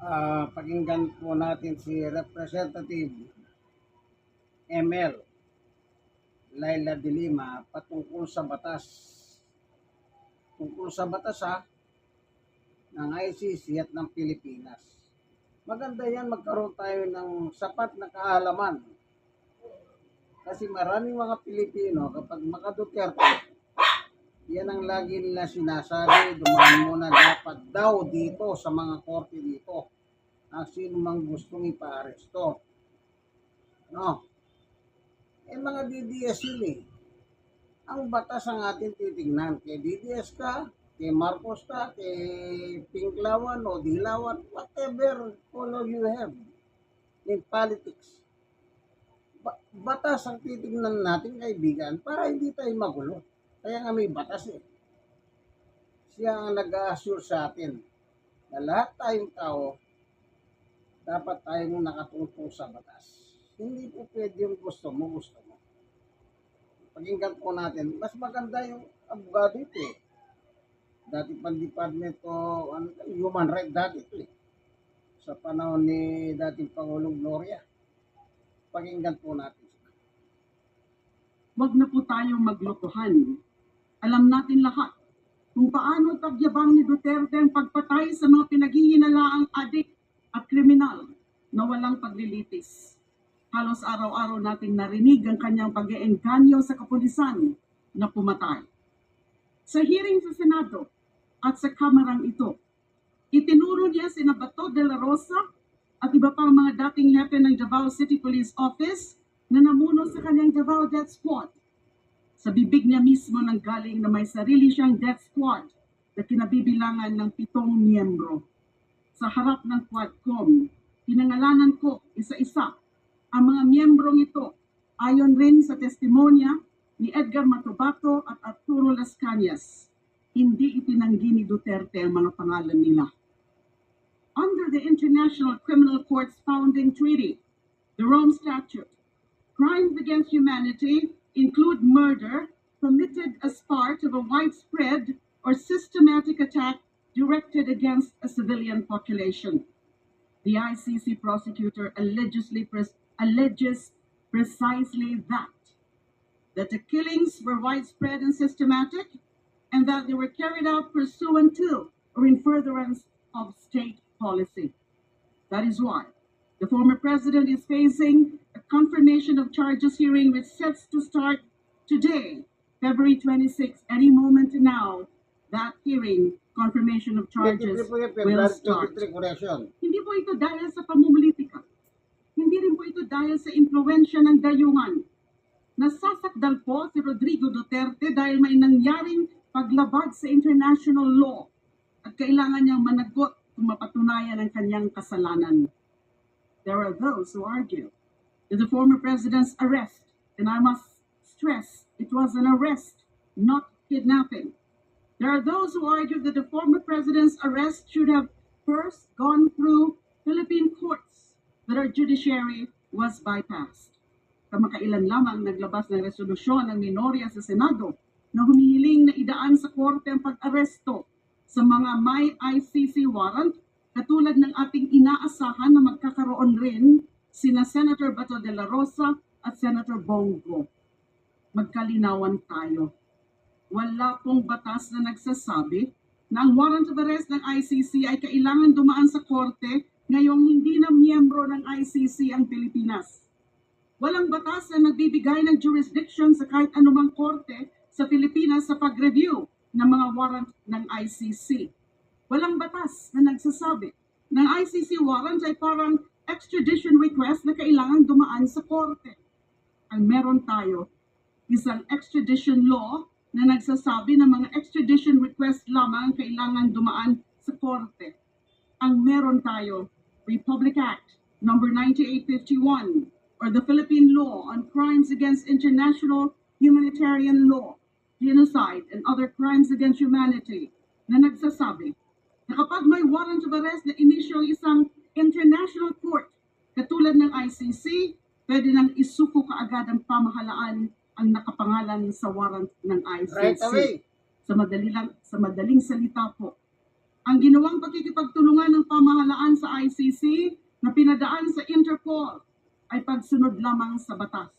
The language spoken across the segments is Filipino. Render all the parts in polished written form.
Pakinggan po natin si Representative ML Laila de Lima patungkol sa batas. Tungkol sa batas ng ICC at ng Pilipinas. Maganda yan magkaroon tayo ng sapat na kaalaman. Kasi maraming mga Pilipino kapag maka-Duterte, yan ang lagi nila sinasabi, dumaan muna dapat daw dito sa mga korte dito ang sino mang gustong ipa-aresto. No? Mga DDS yun eh. Ang batas ang ating titignan. Kay DDS ka, kay Marcos ka, kay Pinklawan o Dilawan, whatever color you have in politics. Batas ang titignan natin, kaibigan, para hindi tayo magulo. Kaya nga may batas eh. Siya ang nag-assure sa atin na lahat tayong tao dapat tayong nakatungtong sa batas. Hindi po pwede yung gusto mo. Pakinggan po natin, mas maganda yung abogado ito eh. Dati pang Department of Human Rights dati ito eh. Sa panahon ni dating Pangulong Gloria. Pakinggan po natin. Wag na po tayong maglokohan. Alam natin lahat kung paano tagyabang ni Duterte ang pagpatay sa mga pinaghihinalaang adik at kriminal na walang paglilitis. Halos araw-araw nating narinig ang kanyang pag-iengganyo sa kapulisan na pumatay. Sa hearing sa Senado at sa kamarang ito, itinuro niya sina Bato de la Rosa at iba pang mga dating hepe ng Davao City Police Office na namuno sa kanyang Davao Death Squad. Sa bibig niya mismo nang galing na may sarili siyang death squad na kinabibilangan ng 7 miyembro. Sa harap ng Quadcom, pinangalanan ko isa-isa ang mga miyembrong ito ayon rin sa testimonya ni Edgar Matobato at Arturo Las Cañas. Hindi itinanggi ni Duterte ang mga pangalan nila. Under the International Criminal Court's founding treaty, the Rome Statute, crimes against humanity include murder committed as part of a widespread or systematic attack directed against a civilian population. The ICC prosecutor alleges precisely that the killings were widespread and systematic, and that they were carried out pursuant to or in furtherance of state policy. That is why the former president is facing a confirmation of charges hearing which sets to start today, February 26, any moment now. That hearing, confirmation of charges, will start. Hindi po ito dahil sa pamumulitika. Hindi rin po ito dahil sa impluwensya ng dayuhan. Nasasakdal po si Rodrigo Duterte dahil may nangyaring paglabag sa international law at kailangan niyang managot kung mapatunayan ang kanyang kasalanan. There are those who argue that the former president's arrest, and I must stress, it was an arrest, not kidnapping. There are those who argue that the former president's arrest should have first gone through Philippine courts, that our judiciary was bypassed. Kamakailan lamang naglabas ng resolusyon ng minorya sa Senado na humihiling na idaan sa korte ang pag-aresto sa mga may ICC warrant, katulad ng ating inaasahan na magkakaroon rin sina Senator Bato de la Rosa at Senator Bongo. Magkalinawan tayo. Wala pong batas na nagsasabi na ang warrant of arrest ng ICC ay kailangan dumaan sa korte ngayong hindi na miyembro ng ICC ang Pilipinas. Walang batas na nagbibigay ng jurisdiction sa kahit anumang korte sa Pilipinas sa pag-review ng mga warrant ng ICC. Walang batas na nagsasabi ng ICC warrant ay parang extradition request na kailangan dumaan sa korte. Ang meron tayo isang extradition law na nagsasabi na mga extradition request lamang kailangan dumaan sa korte. Ang meron tayo, Republic Act No. 9851 or the Philippine Law on Crimes Against International Humanitarian Law, Genocide, and Other Crimes Against Humanity na nagsasabi na kapag may warrant of arrest na inisyo isang international court katulad ng ICC, pwede nang isuko kaagad ang pamahalaan ang nakapangalan sa warrant ng ICC. Right away. Sa madaling salita po, ang ginawang pakikipagtulungan ng pamahalaan sa ICC lamang sa batas.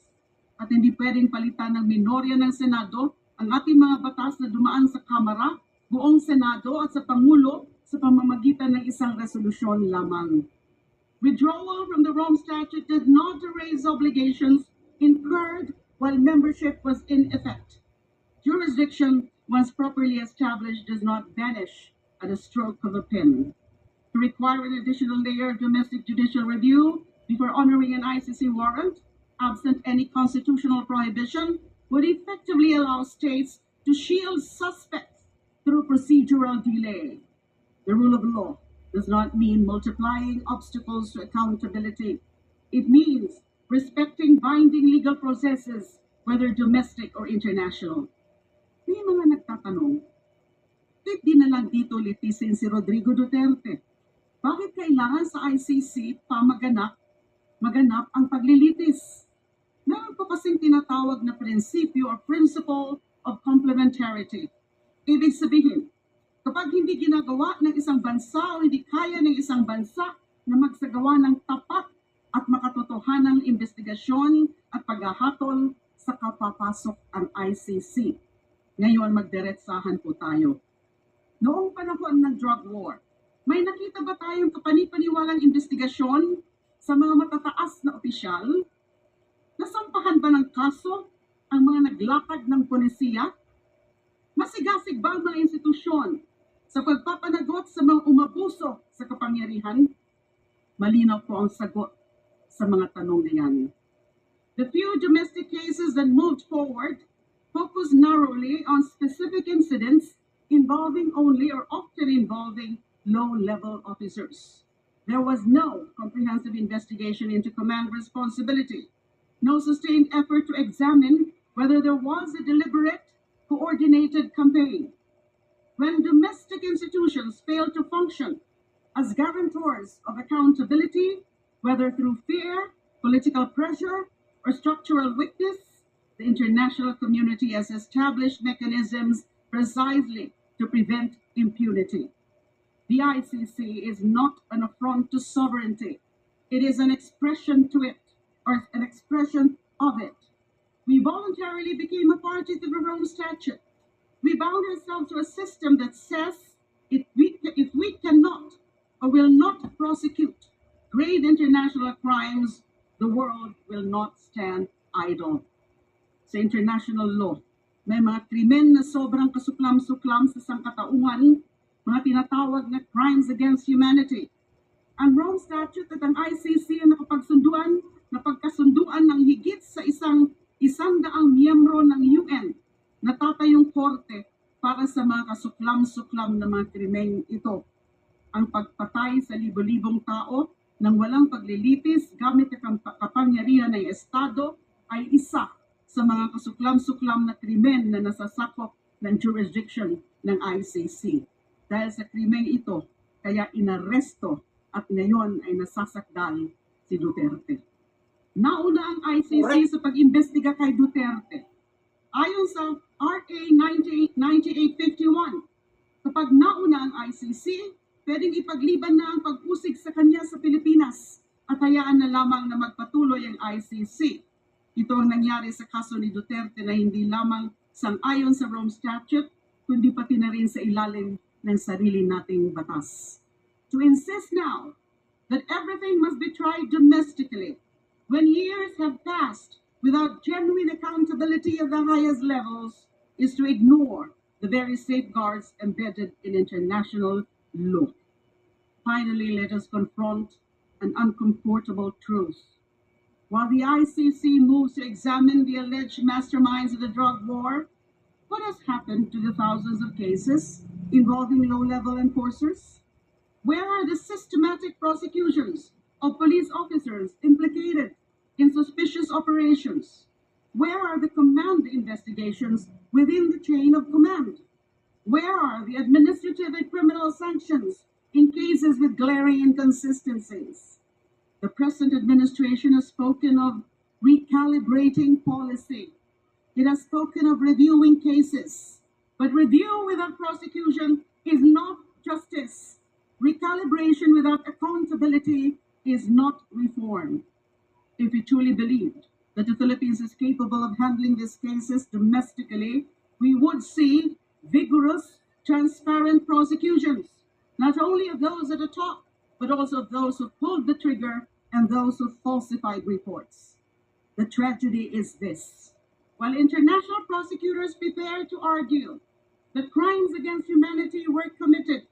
At hindi pwedeng palitan ng minorya ng Senado ang ating mga batas na dumaan sa Kamara, buong Senado at sa Pangulo sa pamamagitan ng isang resolusyon lamang. Withdrawal from the Rome Statute did not erase obligations incurred while membership was in effect. Jurisdiction, once properly established, does not vanish at a stroke of a pen. To require an additional layer of domestic judicial review before honoring an ICC warrant, absent any constitutional prohibition, would effectively allow states to shield suspects through procedural delay. The rule of law does not mean multiplying obstacles to accountability. It means respecting binding legal processes, whether domestic or international. May mga nagtatanong, bakit di na lang dito litisin si Rodrigo Duterte? Bakit kailangan sa ICC pa maganap ang paglilitis? Meron po kasing tinatawag na prinsipyo or principle of complementarity. Ibig sabihin, kapag hindi ginagawa ng isang bansa o hindi kaya ng isang bansa na magsagawa ng tapat at makatotohanang investigasyon at paghahatol sa kapapasok ang ICC. Ngayon magdiretsahan po tayo. Noong panahon ng drug war, may nakita ba tayong kapanipaniwalang investigasyon sa mga matataas na opisyal? Nasampahan ba ng kaso ang mga naglakad ng polisiya? Masigasig ba ang mga institusyon sa pagpapanagot sa mga umabuso sa kapangyarihan? Malinaw po ang sagot sa mga tanong na yan. The few domestic cases that moved forward focused narrowly on specific incidents involving only or often involving low-level officers. There was no comprehensive investigation into command responsibility, no sustained effort to examine whether there was a deliberate, coordinated campaign. When domestic institutions fail to function as guarantors of accountability, whether through fear, political pressure, or structural weakness, the international community has established mechanisms precisely to prevent impunity. The ICC is not an affront to sovereignty. It is an expression to it, or an expression of it. We voluntarily became a party to the Rome Statute. We bound ourselves to a system that says if we cannot or will not prosecute grave international crimes, the world will not stand idle. Sa international law, may mga krimen na sobrang kasuklam-suklam sa sangkatauhan, mga tinatawag na crimes against humanity. Ang Rome Statute at ang ICC ang napagkasunduan ng higit sa isang-daang miyembro ng UN na tatayong korte para sa mga kasuklam-suklam na mga krimeng ito. Ang pagpatay sa libo-libong tao nang walang paglilitis gamit ang kapangyarihan ng Estado ay isa sa mga kasuklam-suklam na krimen na nasasakop ng jurisdiction ng ICC. Dahil sa krimeng ito, kaya inaresto at ngayon ay nasasakdal si Duterte. Nauna ang ICC sa pag-imbestiga kay Duterte. Ayon sa RA 9851, kapag nauna ang ICC, pwedeng ipagliban na ang pag-usig sa kanya sa Pilipinas at hayaan na lamang na magpatuloy ang ICC. Ito ang nangyari sa kaso ni Duterte na hindi lamang sang-ayon sa Rome Statute, kundi pati na rin sa ilalim ng sarili nating batas. To insist now that everything must be tried domestically when years have passed without genuine accountability at the highest levels is to ignore the very safeguards embedded in international law. Finally, let us confront an uncomfortable truth. While the ICC moves to examine the alleged masterminds of the drug war, what has happened to the thousands of cases involving low-level enforcers? Where are the systematic prosecutions of police officers implicated in suspicious operations? Where are the command investigations within the chain of command? Where are the administrative and criminal sanctions in cases with glaring inconsistencies? The present administration has spoken of recalibrating policy. It has spoken of reviewing cases. But review without prosecution is not justice. Recalibration without accountability is not reform. If we truly believed that the Philippines is capable of handling these cases domestically, we would see vigorous, transparent prosecutions, not only of those at the top, but also of those who pulled the trigger and those who falsified reports. The tragedy is this. While international prosecutors prepare to argue that crimes against humanity were committed,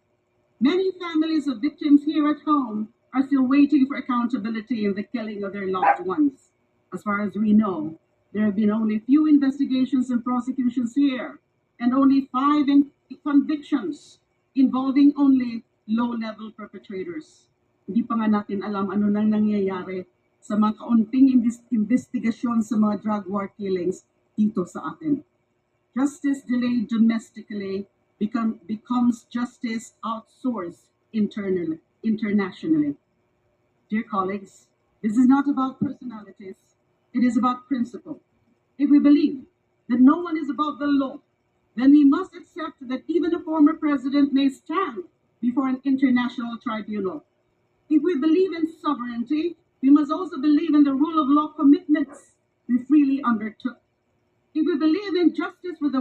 many families of victims here at home are still waiting for accountability in the killing of their loved ones. As far as we know, there have been only few investigations and prosecutions here, and only 5 convictions involving only low-level perpetrators. Hindi pa nga natin alam ano nang nangyayari sa mga kaunting investigasyon sa mga drug war killings dito sa atin. Justice delayed domestically becomes justice outsourced internationally. Dear colleagues, this is not about personalities. It is about principle. If we believe that no one is above the law, then we must accept that even a former president may stand before an international tribunal. If we believe in sovereignty, we must also believe in the rule of law commitments we freely undertook. If we believe in justice for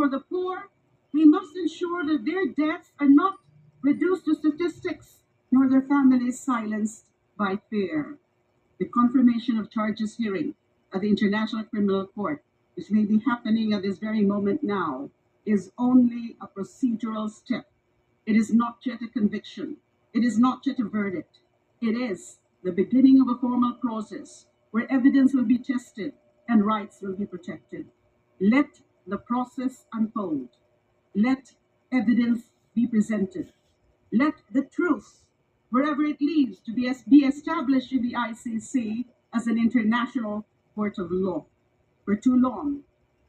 the poor, we must ensure that their deaths are not reduced to statistics, nor their families silenced by fear. The confirmation of charges hearing at the International Criminal Court, which may be happening at this very moment now, is only a procedural step. It is not yet a conviction. It is not yet a verdict. It is the beginning of a formal process where evidence will be tested and rights will be protected. Let the process unfold. Let evidence be presented. Let the truth, wherever it leads, to be established in the ICC as an international court of law. For too long,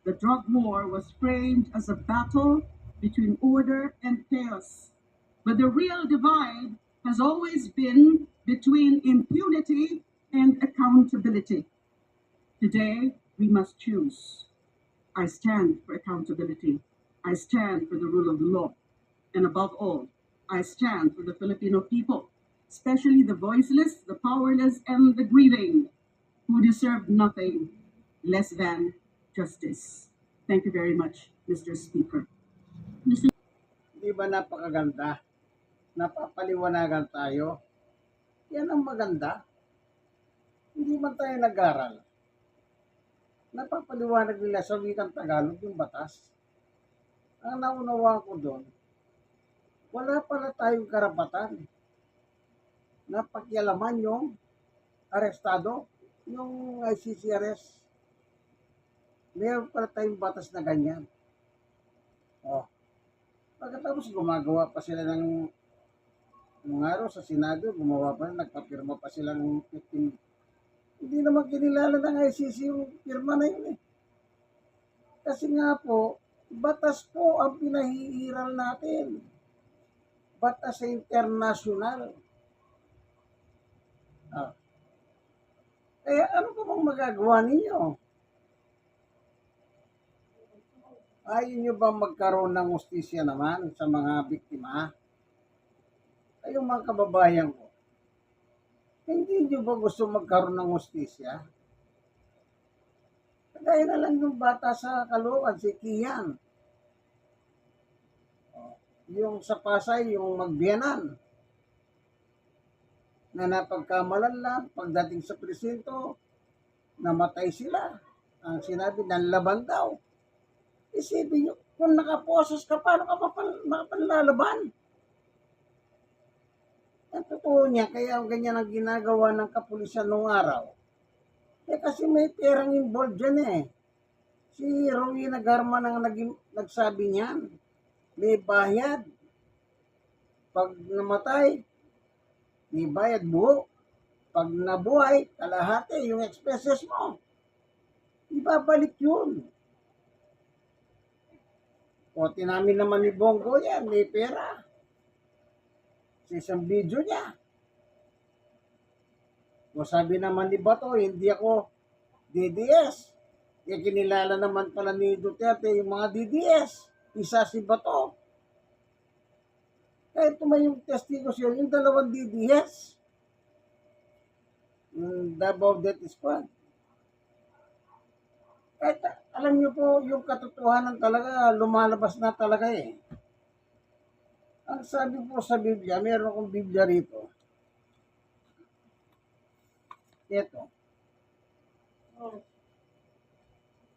the drug war was framed as a battle between order and chaos. But the real divide has always been between impunity and accountability. Today, we must choose. I stand for accountability. I stand for the rule of law. And above all, I stand for the Filipino people, especially the voiceless, the powerless, and the grieving, who deserve nothing less than justice. Thank you very much, Mr. Speaker. Di ba napakaganda? Napapaliwanagan tayo. Yan ang maganda. Hindi man tayo nag-aral. Napapaliwanag nila sa wikang Tagalog yung batas. Ang naunawa ko doon, wala pala tayong karapatan na pakialaman yung arestado, yung ICC arrest. Meron pala tayong batas na ganyan. Oh. Pagkatapos gumagawa pa sila ng araw sa Senado, gumawa pa, nagpapirma pa sila ng 15. Hindi naman kinilala ng ICC yung pirma na yun eh. Kasi nga po, batas po ang pinahihiral natin. Batas sa internasyonal. Kaya ano pa bang magagawa ninyo? Ayaw nyo bang magkaroon ng hustisya naman sa mga biktima? Kayong mga kababayan ko, hindi nyo ba gusto magkaroon ng hustisya? Kagaya na lang yung bata sa Caloocan, si Kian. Yung sa Pasay, yung magbiyanan. Na napagkamalan lang, pagdating sa presinto, namatay sila. Ang sinabi, nanlaban daw. Isipin nyo, kung nakaposos ka, paano ka mapanlalaban? Ang totoo niya, kaya ang ganyan ang ginagawa ng kapulisan noong araw. Eh kasi may perang involved dyan eh. Si Rowena Garma nang nagsabi niyan, may bayad. Pag namatay, may bayad buo. Pag nabuhay, kalahati yung expenses mo. Ibabalik yun. O tinamin naman ni Bongo yan, may pera. Sa isang video niya. O sabi naman ni Bato, hindi ako DDS. Kaya kinilala naman pala ni Duterte yung mga DDS. Isa si Bato. Kahit tumayong testigos yun, yung dalawang DDS. Yung Davao Death Squad. Kahit alam niyo po, yung katotohanan talaga, lumalabas na talaga eh. Ang sabi po sa Biblia, meron akong Biblia rito. Ito.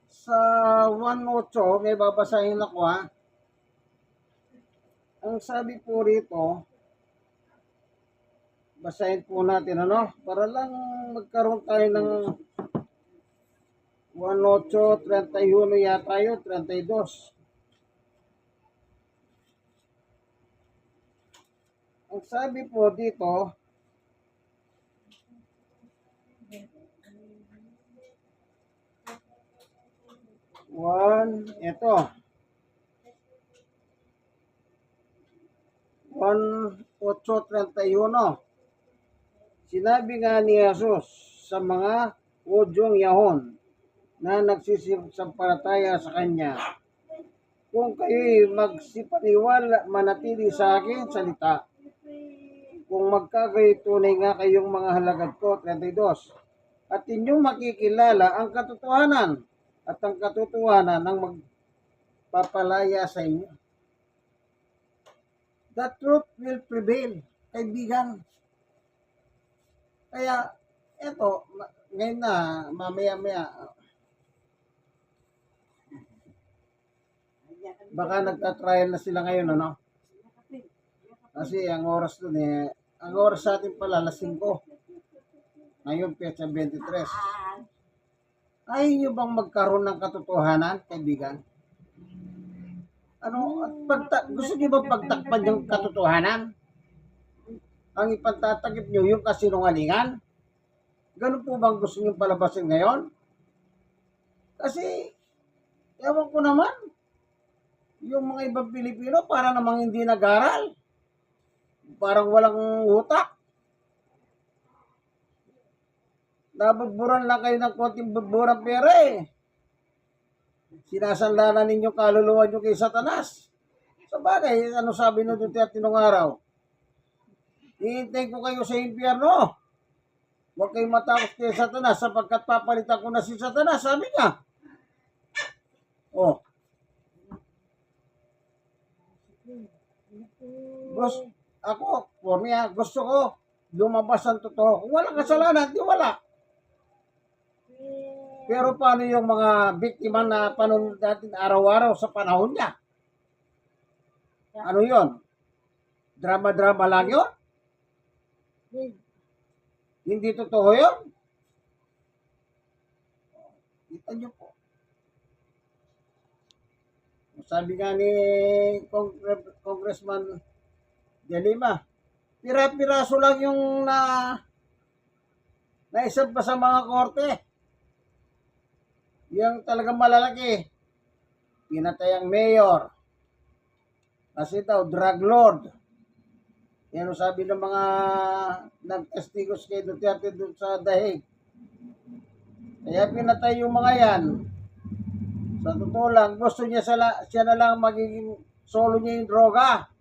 Sa 1:8, may babasahin ako ha. Ang sabi po rito, basahin po natin ano, para lang magkaroon tayo ng 1:8, 31 yata yun, 32. Ang sabi po dito, ito. 1:8:31. Sinabi nga ni Jesus sa mga Hudyong Yahon na nagsisisampalataya sa Kanya, kung kayo'y magsipaniwala, manatili sa aking salita, kung magkagayoy tunay nga kayong mga halagad ko, 32, at inyong makikilala ang katotohanan, at ang katotohanan ng magpapalaya sa inyo. The truth will prevail, kaibigan. Kaya, eto, ngayon na, mamaya-maya, baka nagtatrial na sila ngayon, ano? Kasi ang oras dun eh, ang oras sa atin pala, alas 5. Ngayon, petsa 23. Ayaw nyo bang magkaroon ng katotohanan, kaibigan? Ano, gusto nyo bang pagtakpan yung katotohanan? Ang ipagtatagip nyo yung kasinungalingan? Ganun po bang gusto nyo palabasin ngayon? Kasi, ewan ko naman, yung mga ibang Pilipino para namang hindi nag-aral. Parang walang utak. Nabagburan lang kayo ng konting burang pera eh. Sinasanla na ninyo kaluluwa nyo kay Satanas. Sa bagay, ano sabi nung Duterte nung araw? Hihintay ko kayo sa impyerno. Huwag kayong matakot kay Satanas sapagkat papalitan ko na si Satanas, sabi niya. Oh. Ako, for me, gusto ko lumabas ang totoo. Kung walang kasalanan, di wala. Pero paano yung mga biktima na panunod natin araw-araw sa panahon niya? Ano yon? Drama-drama lang yun? Hindi totoo yun? Kita niyo po. Sabi nga ni Congressman De Lima, pira-piraso lang yung naisab pa sa mga korte. Yung talagang malalaki. Pinatay ang mayor. Kasi daw, drug lord. Yan ang sabi ng mga nagtestigos kay Duterte doon sa dahig. Kaya pinatay yung mga yan. Sa totoo lang, gusto niya siya na lang magiging solo niya yung droga.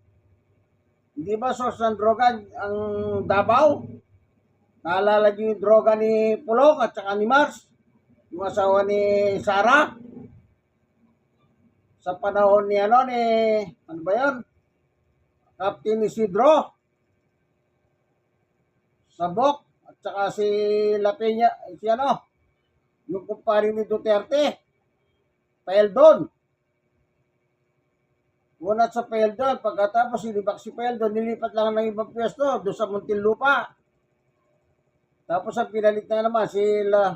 Hindi ba source ng droga ang Davao? Naalala niyo yung droga ni Pulong at saka ni Mars? Yung asawa ni Sarah? Sa panahon ni ano ba yun? Captain Isidro? Sabok? At saka si La Peña, si ano? Yung kumpare ni Duterte? Peldon. Unat sa Peldon, pagkatapos sinibak si Peldon, nilipat lang ng ibang pwesto doon sa Muntinlupa. Tapos ang pinalit na naman sila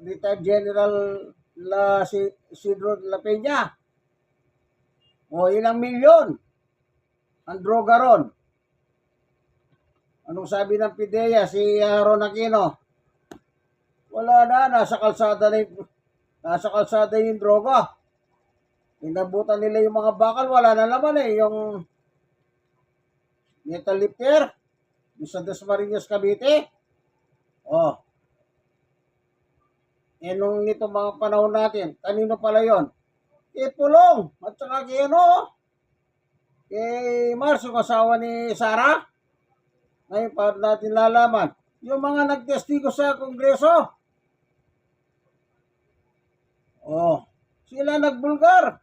retired General si Isidro La Peña. O ilang milyon ang droga ron. Anong sabi ng PIDEA si Ron Aquino? Wala na, nasa kalsada yung droga. Inabutan nila yung mga bakal, wala na naman yung metal lifter, yung sa Dasmariñas, Cavite. Oh. Nung nito mga panahon natin, kanino pala yon? Pulong, at saka kay kay Mars, yung asawa ni Sarah. Ngayon pa natin lalaman, yung mga nagtestigo sa Kongreso, Oh, sila nagbulgar.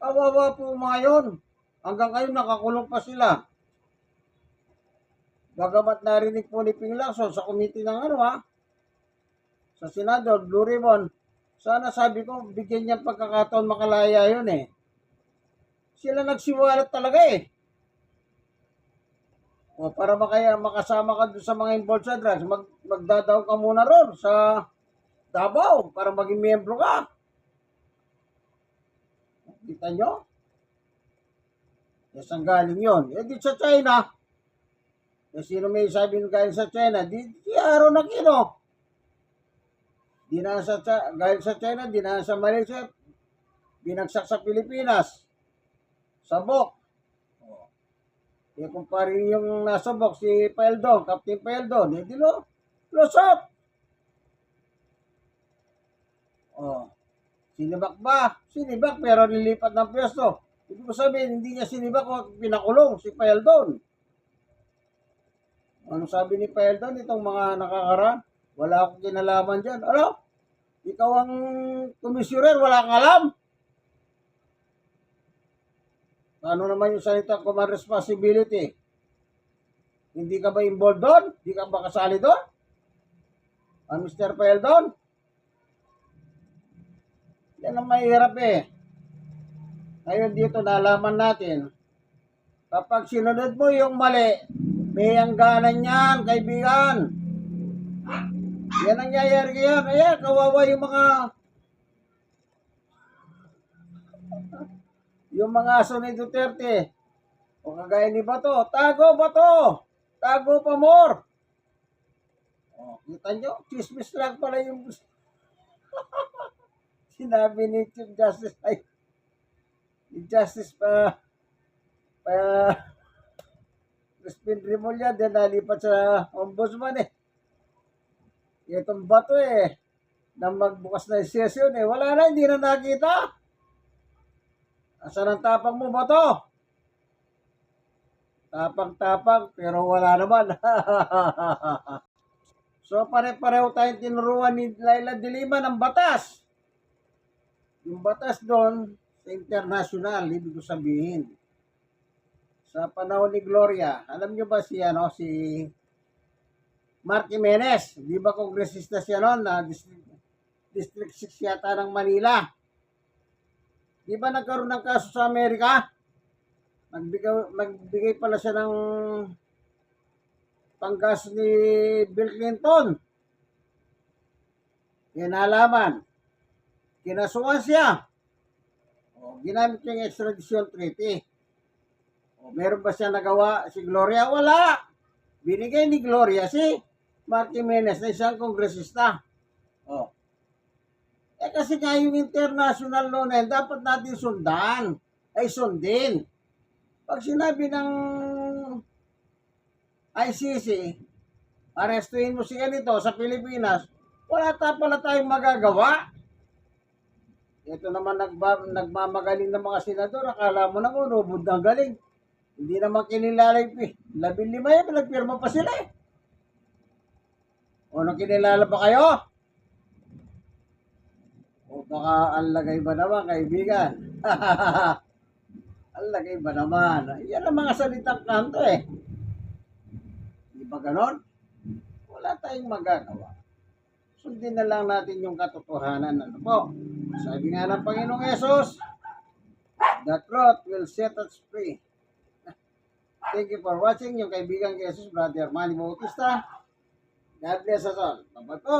Kawawa po mga yun. Hanggang ngayon nakakulong pa sila. Bagamat narinig po ni Ping Lacson sa committee ng sa Senado, Blue Ribbon, sana sabi ko, bigyan niya pagkakataon makalaya yun eh. Sila nagsiwalat talaga eh. O para makasama ka doon sa mga involved sa drugs, magdadaw ka muna ron sa Davao para maging miyembro ka. Kita nyo? Yes, ang galing yun. Eh, di sa China. Eh, sino may sabi ng galing sa China? Di Aaron Aquino. Di na galing sa China, di na sa Malaysia. Binagsak sa Pilipinas. Sabok. Oh. Eh, kumpare yung nasa box, si Paeldon, Captain Paeldon. Eh, di lusot. Oh. Sinibak ba? Sinibak pero nilipat ng pwesto. Ibig ko sabihin, hindi niya sinibak o pinakulong si Paeldon. Ano sabi ni Paeldon itong mga nakakaraan? Wala akong kinalaman dyan. Ano? Ikaw ang commissioner, wala kang alam? Ano naman yung salita command responsibility? Hindi ka ba involved doon? Hindi ka ba kasali doon? Mr. Paeldon? Yan ang mahirap eh. Ngayon dito nalaman natin, kapag sinunod mo yung mali, may hangganan yan, kaibigan. Yan ang nangyayari kaya. Kaya kawawa yung mga aso ni Duterte. O kagaya ni Bato, tago Bato! Tago pa more! O, kita nyo, chismis lang pala yung sinabi ni Chief Justice ay Justice Crispin Remulla din nalipat sa ombudsman eh. Itong Bato eh, na magbukas na yung session eh, wala na, hindi na nakita. Asan ang tapang mo, Bato? Tapang-tapang, pero wala naman. So, pare-pareho tayong tinuruan ni Laila de Lima ng batas. Yung batas doon, sa international, ibig ko sabihin. Sa panahon ni Gloria, alam nyo ba si Mark Jimenez, di ba kongresista siya noon na District 6 yata ng Manila? Di ba nagkaroon ng kaso sa Amerika? Magbigay pala siya ng panggas ni Bill Clinton. Kinalaman. Kinasuhan siya. O, ginamit yung extradition treaty. O, meron ba siya nagawa si Gloria? Wala. Binigay ni Gloria si Mark Jimenez na isang kongresista. O. Eh kasi nga yung international law na yun, dapat natin sundan. Ay sundin. Pag sinabi ng ICC, arestuhin mo si ganito sa Pilipinas, wala pala tayong magagawa. Ito naman nagmamagaling ng mga senador, akala mo naman, robot ng galing. Hindi naman kinilala yung 15 yan, pinagpirma pa sila eh. O nakinilala ba kayo? O baka ang lagay ba naman, kaibigan? Ang lagay ba naman? Yan ang mga salitang kanto eh. Di ba ganon? Wala tayong magagawa. Sundin na lang natin yung katotohanan. Ano po? Sabi nga ng Panginoong Yesus, the truth will set us free. Thank you for watching. Yung kaibigan kay Jesus, Brother Manny Bautista. God bless us all. Bye-bye po.